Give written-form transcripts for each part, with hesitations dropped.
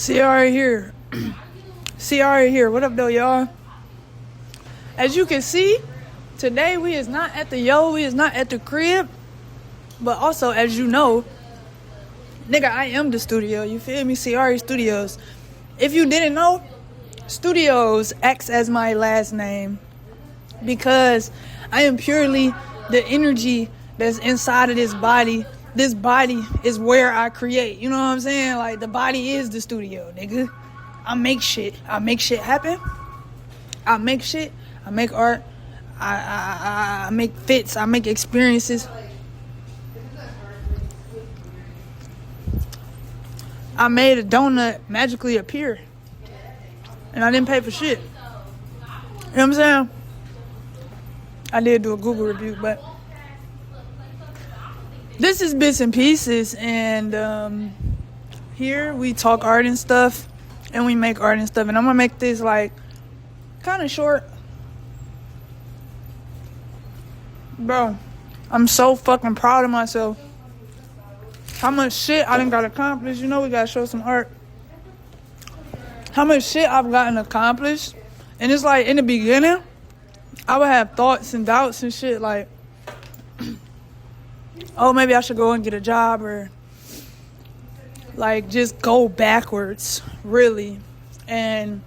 Ciara here. Ciara here. What up, though, y'all? As you can see, today we is not at we is not at the crib. But also, as you know, nigga, I am the studio. You feel me? Ciara Studios. If you didn't know, Studios acts as my last name because I am purely the energy that's inside of this body. This body is where I create. You know what I'm saying? Like, the body is the studio, nigga. I make shit. I make shit happen. I make shit. I make art. I make fits. I make experiences. I made a donut magically appear. And I didn't pay for shit. You know what I'm saying? I did do a Google review, but this is Bits and Pieces, and here we talk art and stuff, and we make art and stuff, and I'm gonna make this like kind of short. Bro, I'm so fucking proud of myself. How much shit I done got accomplished. You know we gotta show some art. How much shit I've gotten accomplished. And it's like, in the beginning, I would have thoughts and doubts and shit like, oh, maybe I should go and get a job, or like just go backwards, really. And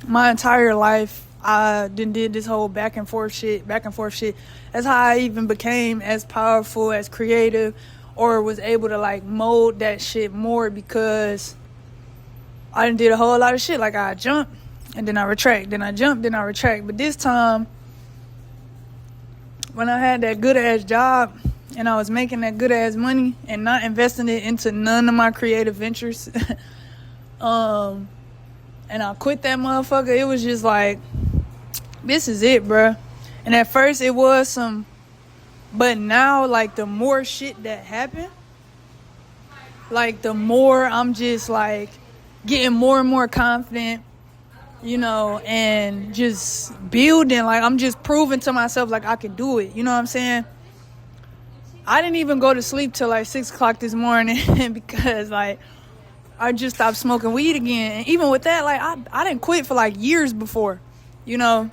my entire life, I did this whole back and forth shit. That's how I even became as powerful, as creative, or was able to like mold that shit more, because I done did a whole lot of shit. Like, I jump and then I retract, then I jump, then I retract. But this time, when I had that good ass job and I was making that good ass money and not investing it into none of my creative ventures, and I quit that motherfucker, it was just like, this is it, bruh. And at first it was some, but now, like, the more shit that happened, like, the more I'm just like getting more and more confident, you know, and just building. Like, I'm just proving to myself like I can do it. You know what I'm saying? I didn't even go to sleep till like 6 o'clock this morning because like I just stopped smoking weed again. And even with that, like, I didn't quit for like years before, you know.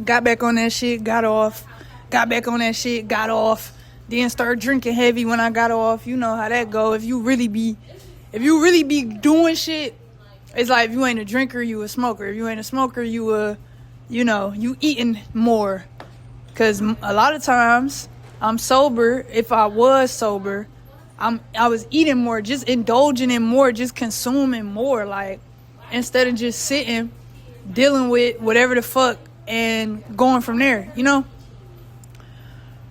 Got back on that shit, got off. Got back on that shit, got off. Then started drinking heavy when I got off. You know how that go. If you really be doing shit, it's like, if you ain't a drinker, you a smoker. If you ain't a smoker, you eating more. Because a lot of times, I'm sober. If I was sober, I was eating more, just indulging in more, just consuming more. Like, instead of just sitting, dealing with whatever the fuck, and going from there, you know?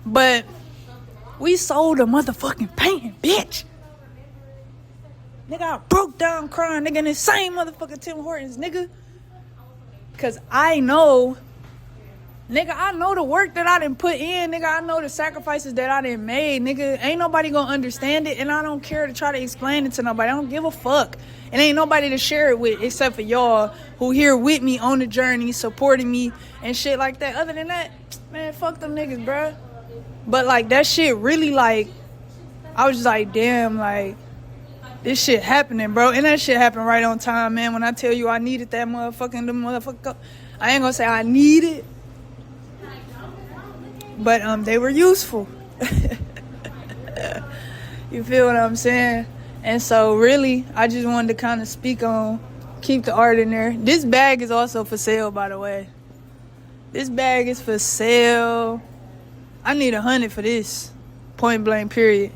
But we sold a motherfucking painting, bitch. Nigga, I broke down crying, nigga, in the same motherfucking Tim Hortons, nigga. Cause I know the work that I done put in, nigga. I know the sacrifices that I done made, nigga. Ain't nobody gonna understand it, and I don't care to try to explain it to nobody. I don't give a fuck. And ain't nobody to share it with except for y'all who here with me on the journey, supporting me and shit like that. Other than that, man, fuck them niggas, bruh. But like, that shit really, like, I was just like, damn, like, this shit happening, bro. And that shit happened right on time, man. When I tell you I needed that motherfucker, I ain't gonna say I need it, but they were useful. You feel what I'm saying? And so really, I just wanted to kind of speak on, keep the art in there. This bag is also for sale, by the way. This bag is for sale. I need 100 for this, point blank, period.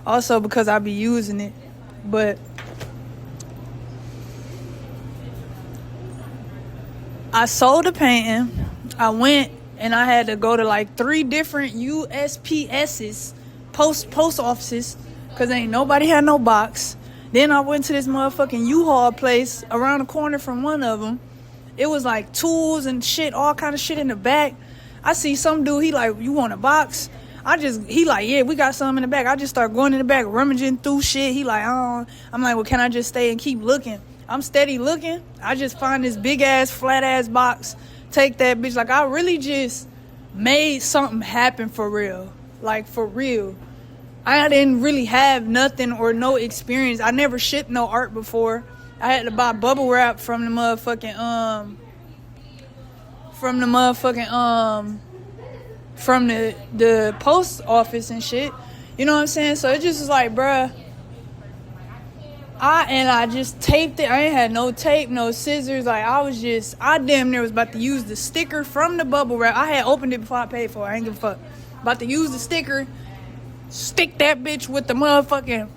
Also because I be using it. But I sold the painting. I went and I had to go to like 3 different USPS's, post offices, because ain't nobody had no box. Then I went to this motherfucking U-Haul place around the corner from one of them. It was like tools and shit, all kind of shit in the back. I see some dude, he like, you want a box? He like, yeah, we got some in the back. I just start going in the back, rummaging through shit. He like, oh. I'm like, well, can I just stay and keep looking? I'm steady looking. I just find this big ass, flat ass box. Take that bitch. Like, I really just made something happen for real. Like, for real. I didn't really have nothing or no experience. I never shipped no art before. I had to buy bubble wrap from the motherfucking from the post office and shit. You know what I'm saying? So it just was like, bruh, I just taped it. I ain't had no tape, no scissors. Like, I damn near was about to use the sticker from the bubble wrap. I had opened it before I paid for it. I ain't give a fuck. About to use the sticker, stick that bitch with the motherfucking...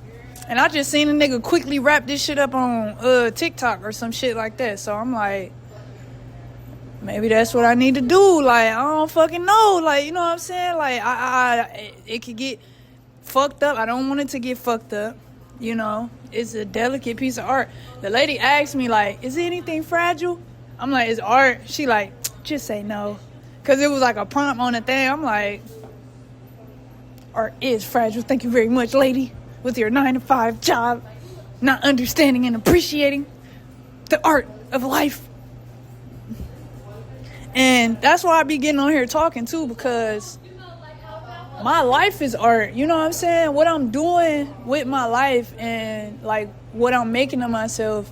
And I just seen a nigga quickly wrap this shit up on TikTok or some shit like that. So I'm like, maybe that's what I need to do. Like, I don't fucking know. Like, you know what I'm saying? Like, it could get fucked up. I don't want it to get fucked up. You know, it's a delicate piece of art. The lady asked me, like, is anything fragile? I'm like, it's art. She like, just say no. Because it was like a prompt on the thing. I'm like, art is fragile. Thank you very much, lady. With your 9-to-5 job, not understanding and appreciating the art of life. And that's why I be getting on here talking too, because my life is art. You know what I'm saying? What I'm doing with my life and like what I'm making of myself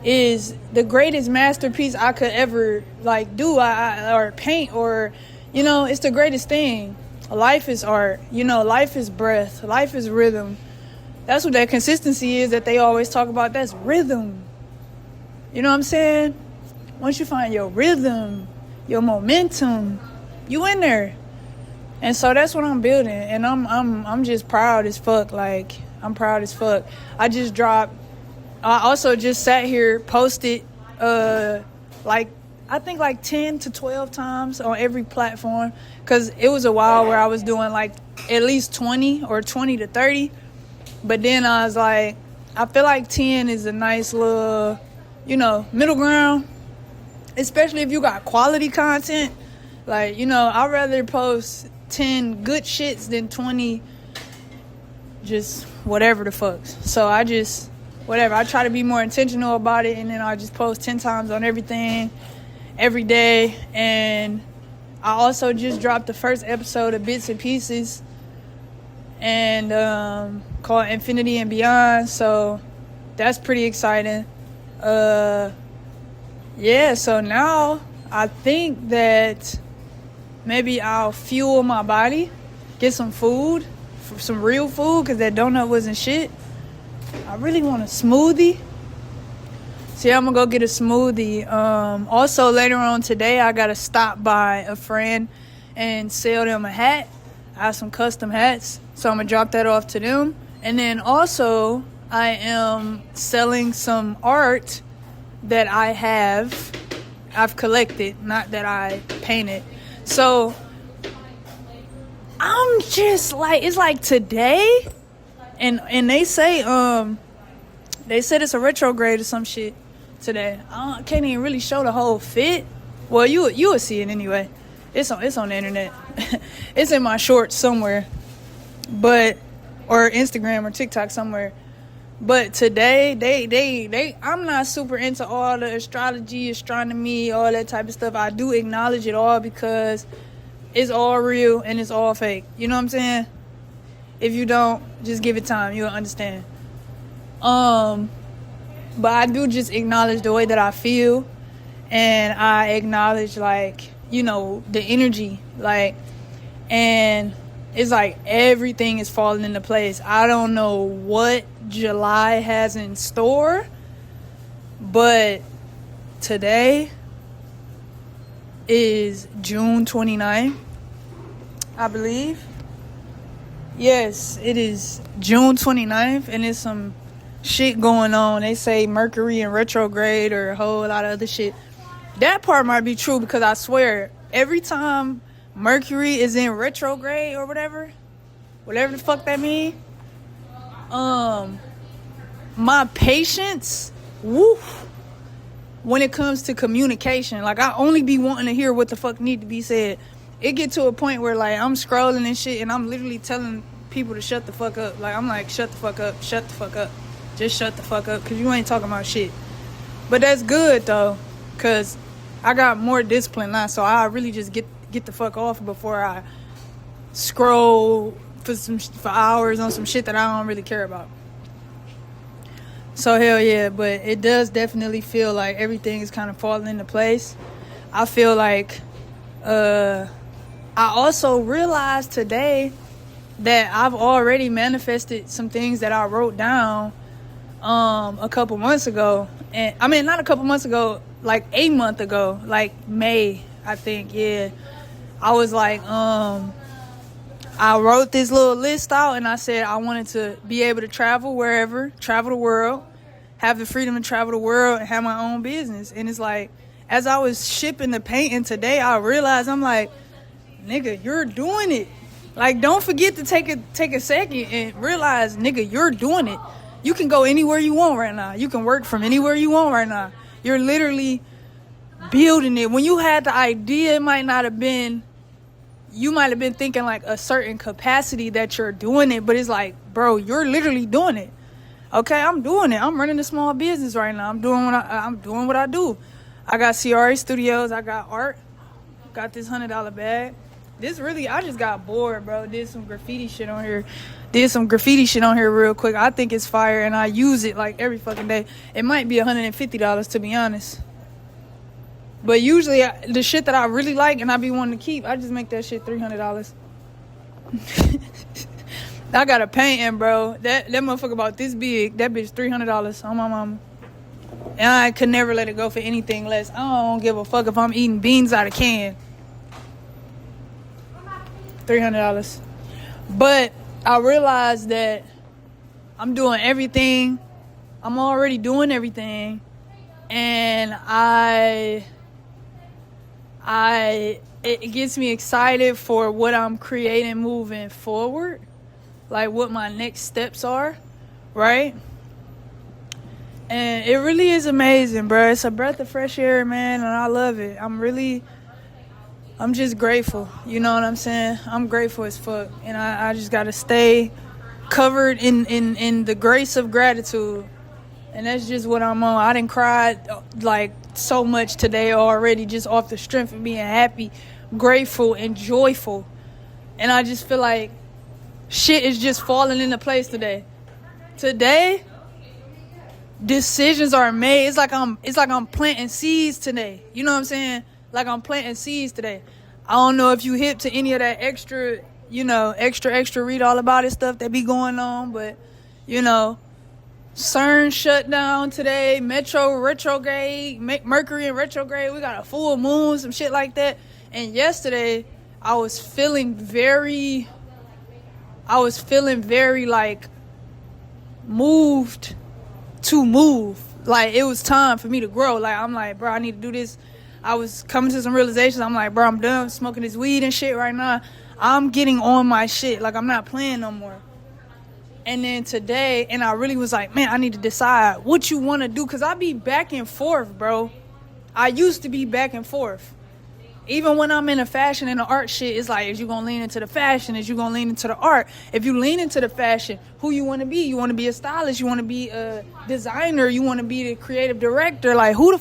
is the greatest masterpiece I could ever like do or paint, or, you know, it's the greatest thing. Life is art. You know, life is breath. Life is rhythm. That's what that consistency is that they always talk about. That's rhythm. You know what I'm saying? Once you find your rhythm, your momentum, you in there. And so that's what I'm building. And I'm just proud as fuck. Like, I'm proud as fuck. I also just sat here, posted I think like 10 to 12 times on every platform. Because it was a while where I was doing like at least 20 or 20 to 30. But then I was like, I feel like 10 is a nice little, you know, middle ground. Especially if you got quality content. Like, you know, I'd rather post 10 good shits than 20 just whatever the fucks. So I try to be more intentional about it. And then I just post 10 times on everything every day. And I also just dropped the first episode of Bits and Pieces. And called Infinity and Beyond, so that's pretty exciting. So now I think that maybe I'll fuel my body, get some food, some real food, because that donut wasn't shit. I really want a smoothie. So yeah, I'm gonna go get a smoothie. Also later on today, I gotta stop by a friend and sell them a hat. I have some custom hats, so I'm gonna drop that off to them. And then also, I am selling some art that I've collected, not that I painted. So I'm just like, it's like today, and they say they said it's a retrograde or some shit today. I can't even really show the whole fit. Well, you will see it anyway. It's on the internet. It's in my shorts somewhere, or Instagram or TikTok somewhere. But today, they I'm not super into all the astrology, astronomy, all that type of stuff. I do acknowledge it all because it's all real and it's all fake. You know what I'm saying? If you don't, just give it time. You'll understand. But I do just acknowledge the way that I feel. And I acknowledge, like, you know, the energy. Like, and it's like everything is falling into place. I don't know what July has in store, but today is June 29th, I believe. Yes, it is June 29th, and there's some shit going on. They say Mercury in retrograde or a whole lot of other shit. That part might be true, because I swear, every time Mercury is in retrograde or whatever the fuck that mean, my patience, woof, when it comes to communication, like, I only be wanting to hear what the fuck need to be said. It get to a point where, like, I'm scrolling and shit, and I'm literally telling people to shut the fuck up. Like, I'm like, shut the fuck up, just shut the fuck up, because you ain't talking about shit. But that's good, though, because I got more discipline now, so I really just get the fuck off before I scroll for hours on some shit that I don't really care about. So hell yeah, but it does definitely feel like everything is kind of falling into place. I feel like I also realized today that I've already manifested some things that I wrote down a couple months ago. And I mean, not a couple months ago, like a month ago, like May, I think. Yeah. I was like, I wrote this little list out and I said I wanted to be able to travel wherever, travel the world, have the freedom to travel the world and have my own business. And it's like, as I was shipping the painting today, I realized, I'm like, nigga, you're doing it. Like, don't forget to take a second and realize, nigga, you're doing it. You can go anywhere you want right now. You can work from anywhere you want right now. You're literally building it. When you had the idea, it might not have been, you might have been thinking like a certain capacity that you're doing it, but it's like, bro, you're literally doing it. Okay, I'm doing it. I'm running a small business right now. I'm doing what I do. I got CRA Studios. I got art. Got this $100 bag. This really, I just got bored, bro. Did some graffiti shit on here real quick. I think it's fire, and I use it like every fucking day. It might be $150 to be honest. But usually, the shit that I really like and I be wanting to keep, I just make that shit $300. I got a painting, bro. That motherfucker about this big. That bitch $300 on my mama. And I could never let it go for anything less. I don't give a fuck if I'm eating beans out of can. $300. But I realized that I'm doing everything. I'm already doing everything. And it gets me excited for what I'm creating moving forward. Like what my next steps are, right? And it really is amazing, bro. It's a breath of fresh air, man, and I love it. I'm just grateful. You know what I'm saying? I'm grateful as fuck. And I just got to stay covered in the grace of gratitude. And that's just what I'm on. I done cried like so much today already just off the strength of being happy, grateful, and joyful. And I just feel like shit is just falling into place today. Today, decisions are made. It's like I'm planting seeds today. You know what I'm saying? Like I'm planting seeds today. I don't know if you hip to any of that extra read all about it stuff that be going on, but CERN shut down today, Metro retrograde, Mercury in retrograde, we got a full moon, some shit like that. And yesterday I was feeling very like moved to move. Like it was time for me to grow. Like I'm like, bro, I need to do this. I was coming to some realizations. I'm like, bro, I'm done smoking this weed and shit right now. I'm getting on my shit. Like I'm not playing no more. And then today, and I really was like, man, I need to decide what you want to do. Because I be back and forth, bro. I used to be back and forth. Even when I'm in the fashion and the art shit, it's like, is you going to lean into the fashion? Is you going to lean into the art? If you lean into the fashion, who you want to be? You want to be a stylist? You want to be a designer? You want to be the creative director? Like, who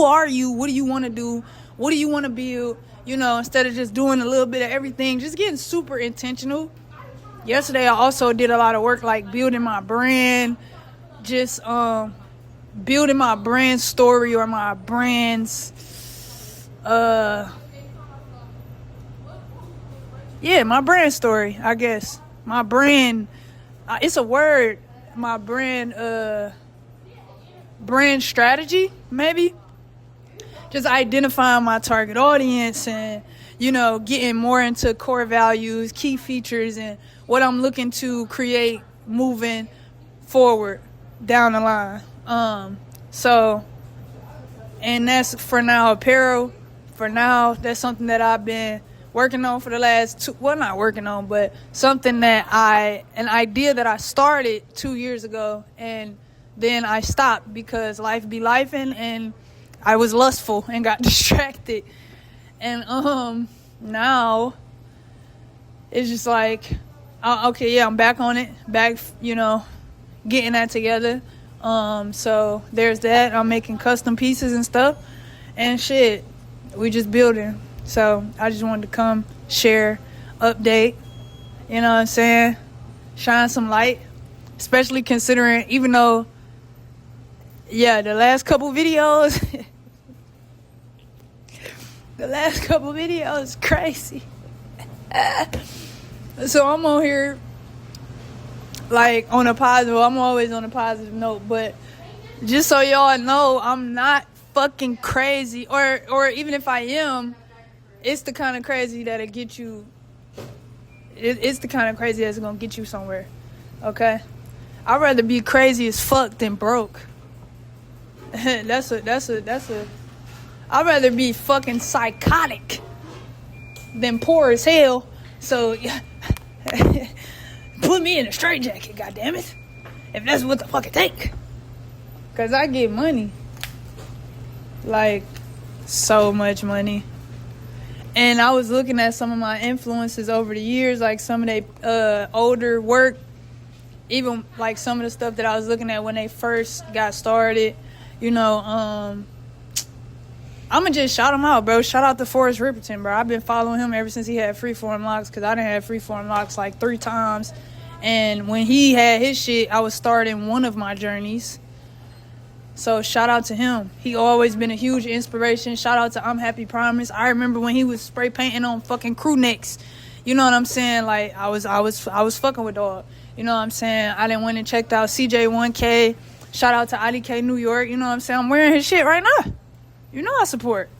are you? What do you want to do? What do you want to build? Instead of just doing a little bit of everything, just getting super intentional. Yesterday, I also did a lot of work, like building my brand, just building my brand story or my brand's my brand story, I guess. My brand, it's a word, my brand strategy, maybe. Just identifying my target audience and, getting more into core values, key features, and what I'm looking to create moving forward down the line. And that's for now apparel. For now, that's something that I've been working on for the last not working on, but something that an idea that I started 2 years ago, and then I stopped because life be lifing, and I was lustful and got distracted. And now it's just like, I'm back on it, getting that together. So there's that. I'm making custom pieces and stuff, and shit, we just building. So I just wanted to come share, update, you know what I'm saying, shine some light, especially considering, even though yeah, the last couple videos, the last couple videos, crazy. So I'm on here, like, on a positive. I'm always on a positive note, but just so y'all know, I'm not fucking crazy, or even if I am, it's the kind of crazy that'll get you. It's the kind of crazy that's gonna get you somewhere. Okay, I'd rather be crazy as fuck than broke. that's a. I'd rather be fucking psychotic than poor as hell. So put me in a straitjacket, goddammit, if that's what the fuck it take. Cause I get money, like so much money. And I was looking at some of my influences over the years, like some of their older work, even like some of the stuff that I was looking at when they first got started. You know, I'ma just shout him out, bro. Shout out to Forrest Ripperton, bro. I've been following him ever since he had Freeform Locks, because I done had Freeform Locks like 3 times. And when he had his shit, I was starting one of my journeys. So shout out to him. He always been a huge inspiration. Shout out to I'm Happy Promise. I remember when he was spray painting on fucking crew necks. You know what I'm saying? Like I was fucking with dog. You know what I'm saying? I done went and checked out CJ1K. Shout out to IDK New York. You know what I'm saying? I'm wearing his shit right now. You know I support.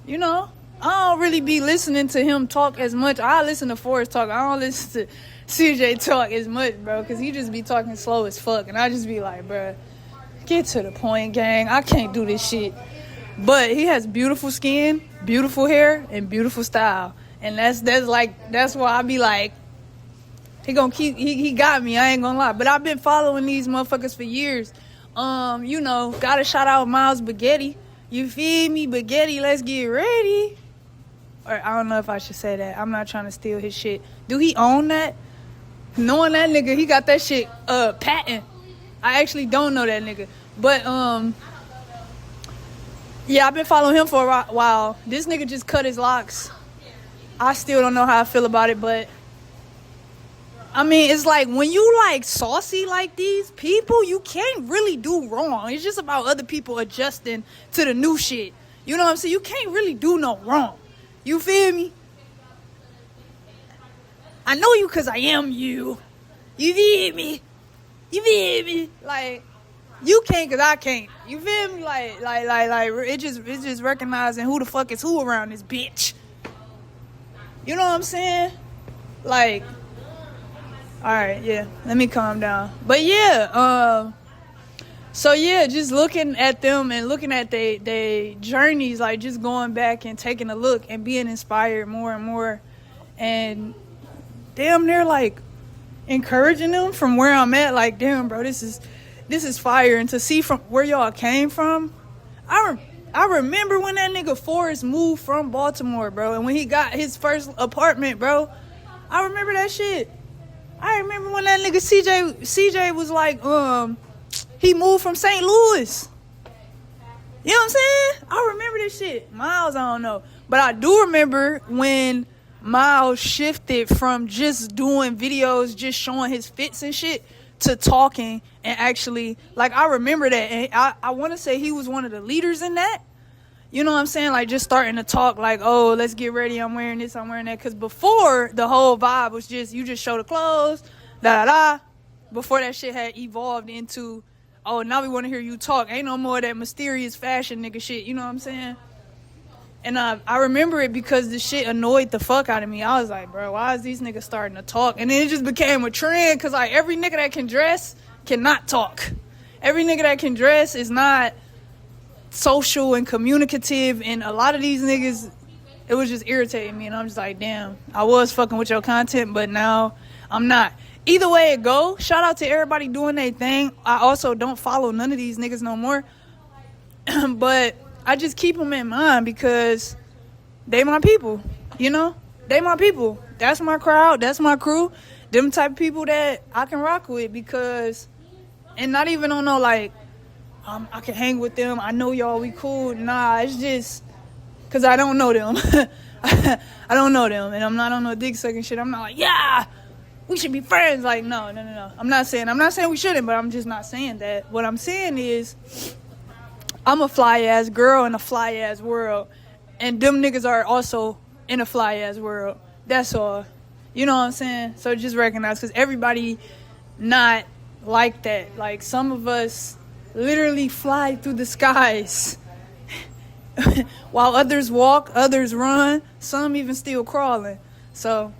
You know, I don't really be listening to him talk as much. I listen to Forrest talk. I don't listen to CJ talk as much, bro, because he just be talking slow as fuck. And I just be like, bro, get to the point, gang. I can't do this shit. But he has beautiful skin, beautiful hair, and beautiful style. And that's why I be like, he got me, I ain't gonna lie. But I've been following these motherfuckers for years. You know, gotta shout out Miles Spaghetti. You feel me? Spaghetti, let's get ready. Or I don't know if I should say that. I'm not trying to steal his shit. Do he own that? Knowing that nigga, he got that shit patent. I actually don't know that nigga. But, yeah, I've been following him for a while. This nigga just cut his locks. I still don't know how I feel about it, but I mean, it's like when you like saucy like these people, you can't really do wrong. It's just about other people adjusting to the new shit. You know what I'm saying? You can't really do no wrong. You feel me? I know you because I am you. You feel me? You feel me? Like, you can't because I can't. You feel me? Like, it's just recognizing who the fuck is who around this bitch. You know what I'm saying? Like, alright, yeah. Let me calm down. But yeah, so yeah, just looking at them and looking at they journeys, like just going back and taking a look and being inspired more and more. And damn, they're like encouraging them from where I'm at. Like, damn, bro, this is fire. And to see from where y'all came from, I remember when that nigga Forrest moved from Baltimore, bro, and when he got his first apartment, bro. I remember that shit. I remember when that nigga CJ was like, he moved from St. Louis. You know what I'm saying? I remember this shit. Miles, I don't know. But I do remember when Miles shifted from just doing videos, just showing his fits and shit, to talking and actually, like, I remember that. And I want to say he was one of the leaders in that. You know what I'm saying? Like, just starting to talk like, oh, let's get ready. I'm wearing this, I'm wearing that. Because before, the whole vibe was just, you just show the clothes, da-da-da. Before that shit had evolved into, oh, now we want to hear you talk. Ain't no more of that mysterious fashion nigga shit. You know what I'm saying? And I remember it because the shit annoyed the fuck out of me. I was like, bro, why is these niggas starting to talk? And then it just became a trend because, like, every nigga that can dress cannot talk. Every nigga that can dress is not social and communicative, and a lot of these niggas, it was just irritating me, and I'm just like, damn, I was fucking with your content, but now I'm not. Either way it go, shout out to everybody doing their thing. I also don't follow none of these niggas no more, but I just keep them in mind because they my people, you know? They my people. That's my crowd, that's my crew. Them type of people that I can rock with because, and not even on no like, I can hang with them, I know y'all, we cool. Nah, it's just because I don't know them. I don't know them, and I'm not on no dick sucking shit. I'm not like, yeah, we should be friends. Like, no. I'm not saying we shouldn't, but I'm just not saying that. What I'm saying is, I'm a fly ass girl in a fly ass world, and them niggas are also in a fly ass world. That's all. You know what I'm saying? So just recognize, because everybody not like that. Like, some of us literally fly through the skies while others walk, others run, some even still crawling. So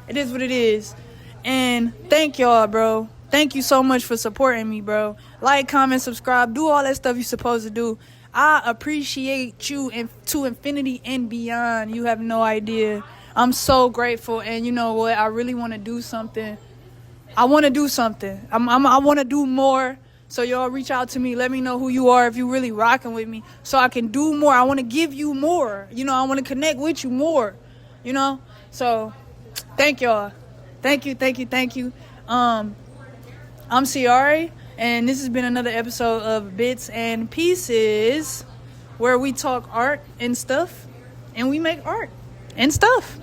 it is what it is. And thank y'all, bro. Thank you so much for supporting me, bro. Like, comment, subscribe, do all that stuff you're supposed to do. I appreciate you to infinity and beyond. You have no idea. I'm so grateful. And you know what? I really want to do something. I want to do something. I want to do more. So y'all reach out to me. Let me know who you are, if you really rocking with me, so I can do more. I want to give you more. You know, I want to connect with you more. You know? So thank y'all. Thank you. I'm Ciari, and this has been another episode of Bits and Pieces, where we talk art and stuff, and we make art and stuff.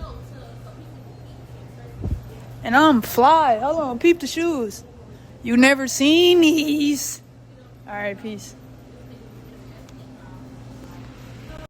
And I'm fly. Hold on, peep the shoes. You never seen these. All right, peace.